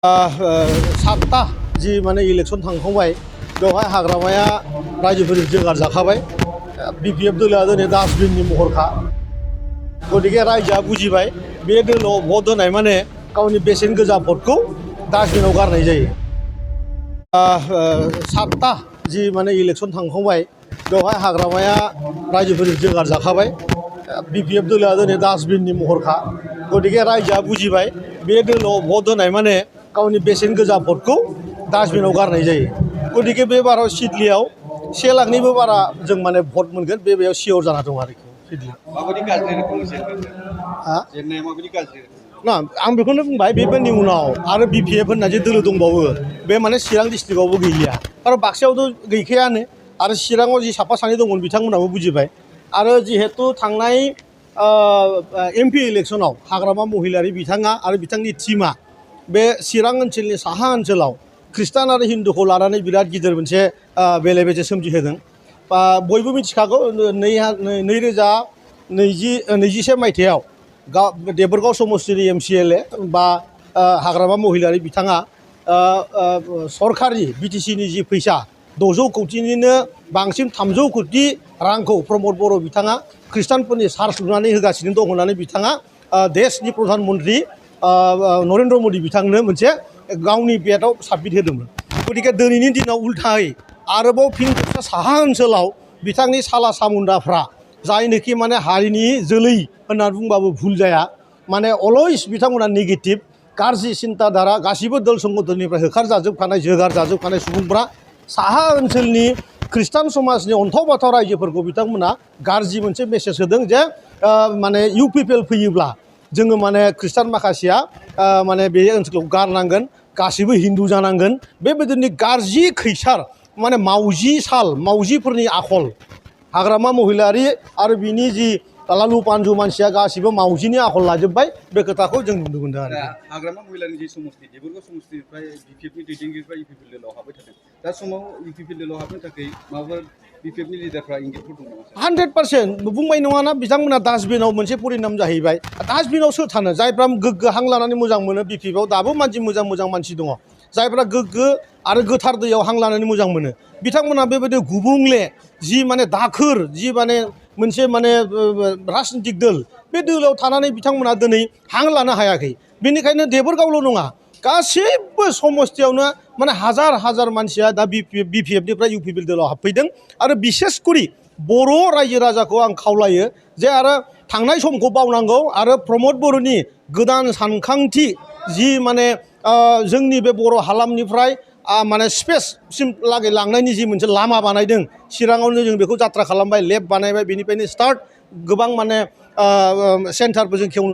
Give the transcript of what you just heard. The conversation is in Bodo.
सातटा जि माने इलेक्शन थांखांबाय बेवहाय हाग्रामाया रायजोफोरजों जोगार जाखाबाय बिपिएफ दोलोआ दिनै डास्टबिननि महरखा गतिके रायजोआ बुजिबाय बे दोलोआव भट होनाय माने गावनि बेसेन गोजा भटखौ डास्टबिनाव गारनाय जायो। सातटा जि माने इलेक्शन थांखांबाय बेवहाय हाग्रामाया रायजोफोरजों जोगार जाखाबाय बिपिएफ दोलोआ दिनै डास्टबिननि महरखा गतिके रायजोआ बुजिबाय बे दोलोआव भट होनाय माने गावनि बेसेन गोजा भटखौ डास्टबिनाव गारनाय जायो। गतिके बे बाराव सिडलियाव 1 लाखनिबो बारा जों माने भट मोनगोन बेयाव सियर जाना दं आरोखि सिडलियाव। माबायदि गाज्रि रोखोम जेननाया माबायदि गाज्रि ना आं बेखौनो बुंबाय बेफोरनि उनाव आरो बिपिएफ होनना जे दोलो दंबावो बे माने चिरां डिस्ट्रिक्टआवबो गैलिया आरो बाक्सायावथ' गैखायानो आरो चिराङाव जि साफा सानै दंमोन बिथांमोनाबो बुजिबाय आरो जिहेतु थांनाय एमपि इलेक्शनाव हाग्रामा महिलारि बिथाङा आरो बिथांनि टीमा बे चिरां ओनसोलनि साहा ओनसोलाव ख्रिस्टान आरो हिन्दुखौ लानानै बिराद गिदिर मोनसे बेले बेजे सोमजिहोदों। बयबो मिथिखागौ 2021 मायथाइयाव देबरगाव समस्टिनि MCLA बा हाग्रामा महिलारि बिथाङा सरकारि बिटिसिनि जि फैसा 600 कोटिनिनो बांसिन 300 कोटि रांखौ प्रमद बर' बिथाङा ख्रिस्टानफोरनि चार्च लुनानै होगासिनो दं होननानै बिथाङा देशनि प्रधान मन्त्रि नरेन्द्र मदि बिथांनो मोनसे गावनि बेटआव साबमिट होदोंमोन। गतिके दिनैनि दिनाव उल्थायै आरोबाव फिन साहा ओनसोलाव बिथांनि साला सामुन्डाफ्रा जायनोखि माने हारिनि जोलै होननानै बुंबाबो भुल जाया माने अलवेज बिथांमोना नेगेटिभ गाज्रि सिन्ताधारा गासिबो दल संगठननिफ्राय होखारजाजोबखानाय जोगार जाजोबखानाय सुबुंफ्रा साहा ओनसोलनि ख्रिस्टान समाजनि अन्थाव बाथाव रायजोफोरखौ बिथांमोना गाज्रि मोनसे मेसेज होदों जे माने UPPL फैयोब्ला जोङो माने ख्रिस्टान माखासेया माने बे ओनसोलखौ गारनांगोन गासिबो हिन्दु जानांगोन बेबायदिनो गाज्रि खैसार माने मावजिफोरनि आखल हाग्रामा महिलारि आरो बिनि जि लालु पान्जु मानसिया गासिबो मावजिनि आखल लाजोब्बाय बे खोथाखौ जों नुनो मोनदों आरो। हाग्रामा महिलारिनि जि समस्ति देबरगाव समस्तिनिफ्राय बिपिएफनि दैदेनगिरिफ्रा UPPL दोलोआव हाबबाय थादों दा समाव UPPL दोलोआव हाबनो थाखाय माबाफोर बिपिएफनि लिडारफ्रा इंगितफोर दं नामा? 100% बुंबाय नङाना बिथांमोना डास्टबिनाव मोनसे परिनाम जाहैबाय। डास्टबिनाव सोर थानो जायफ्रा गोग्गो हां लानानै मोजां मोनो बिपिएफआव दाबो मोजां मानसि दङ जायफ्रा गोग्गो आरो गोथार दैयाव हां लानानै मोजां मोनो बिथांमोना बेबायदि गुबुंले जि माने दाखोर जि माने मोनसे माने राजनितिक दोल बे दोलोआव थानानै बिथांमोना दिनै हां लानो हायाखै। बेनिखायनो देबरगावल' नङा गासैबो समस्तियावनो माने हाजार मानसिया दा बिपिएफनिफ्राय UPPL दोलोआव हाबफैदों आरो बिसेसकरि बर' रायजो राजाखौ आं खावलायो जे आरो थांनाय समखौ बावनांगौ आरो प्रमद बर'नि गोदान सानखांथि जि माने जोंनि बे बर' हालामनिफ्राय माने स्पेससिम लागै लांनायनि जि मोनसे लामा बानायदों चिराङावनो जों बेखौ जात्रा खालामबाय लेब बानायबाय बेनिफ्रायनो स्टार्ट गोबां माने सेन्टारबो जों खेवनो